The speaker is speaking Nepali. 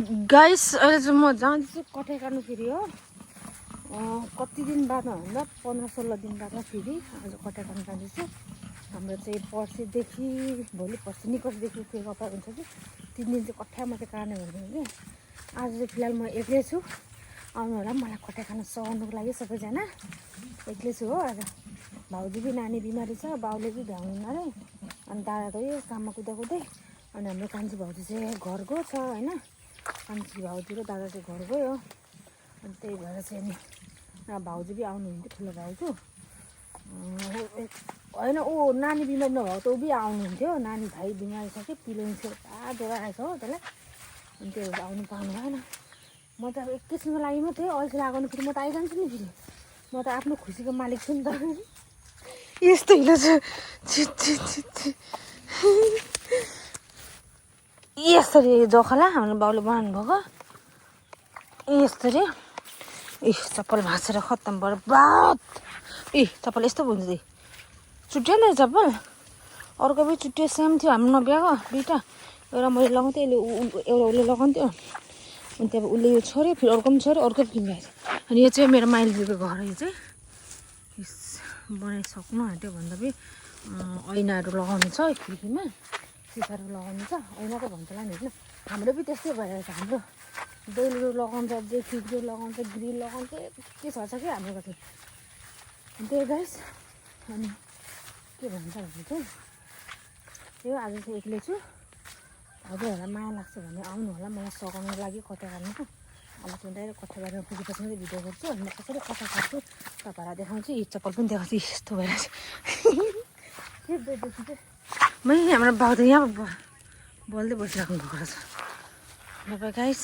गाइस अहिले चाहिँ म जान्छु कठै काट्नु फेरि हो। कति दिन बाद भन्दा 15-16 दिन बाद फेरि आज कठै काट्नु जाँदैछु। हाम्रो चाहिँ पर्सिदेखि भोलि पर्सि निकर्सदेखि के कपडा हुन्छ कि 3 दिन चाहिँ कठ्या मात्रै काट्ने भन्दैन कि। आज चाहिँ फिलहाल म एक्लै छु, आउनु होला मलाई कठै काट्नु सघाउनुको लागि सबैजना। एक्लै छु हो आज। भाउजू पनि नानी बिमारी छ, बाउले पनि भ्याउनु अरे। अनि दादा त यो काममा कुदाकुदै, अनि हाम्रो कान्छी भाउजू चाहिँ घर गएको छ होइन। कान्छी भाउजू र दादा चाहिँ घर गयो, अनि त्यही भएर चाहिँ नि भाउजू पनि आउनुहुन्थ्यो, ठुलो भाउजू होइन। ऊ नानी बिमारी नभएको त ऊ पनि आउनुहुन्थ्यो। नानी भाइ बिमारी छ कि पिलोइन्छ, पुरा ज्वरो आएछ हो त्यसलाई। अनि त्यही भएर आउनु पाउनु भएन। म त अब एकैछिनको लागि मात्रै अल्छी लाग्यो भने फेरि म त आइजान्छु नि फेरि। म त आफ्नो खुसीको मालिक छु नि त। यस्तो हिलो छ यसरी जखला हाम्रो बाउले बनाउनु भएको यसरी। चप्पल भाँचेर खत्तम बर्बाद। चप्पल यस्तो हुन्छ नि चुट्यो नि चप्पल। अर्को पनि चुट्यो, सेम थियो हाम्रो नबिहाको दुइटा। एउटा मैले लगाउँथेँ, एउटा उसले लगाउँथ्यो। अनि त्यहाँ उसले यो छोड्यो, फेरि अर्को पनि छोड्यो, अर्को पनि किनिरहेको छ। अनि यो चाहिँ मेरो माइलीको घर, यो चाहिँ बनाइसक्नु आँट्यो भन्दा पनि ऐनाहरू लगाउनु छ खिड्कीमा, सिसाहरू लगाउनु छ। ऐना त भन्छ होला नि होइन, हाम्रो पनि त्यस्तै भइरहेको छ। हाम्रो दैलोहरू लगाउँछ, जे खिड्कीहरू लगाउँछ, ग्रिल लगाउँछ, के छ कि हाम्रो कति। अनि त्यही गाइस। अनि के भन्छ भने चाहिँ त्यो आज चाहिँ एक्लै छु। हजुरहरूलाई माया लाग्छ भने आउनु होला मलाई सघाउनुको लागि कठै काट्नु। अब चाहिँ डाइरेक्ट कठै काट्नु पुगेपछि मात्रै भिडियो गर्छु। अनि म कसरी कठै काट्छु तपाईँहरूलाई देखाउँछु। यो चप्पल पनि देखाउँछु, यस्तो भइरहेछ। मैले हाम्रो बाउ त यहाँ बोल्दै बसिराख्नु भएको रहेछ। ल गाइस।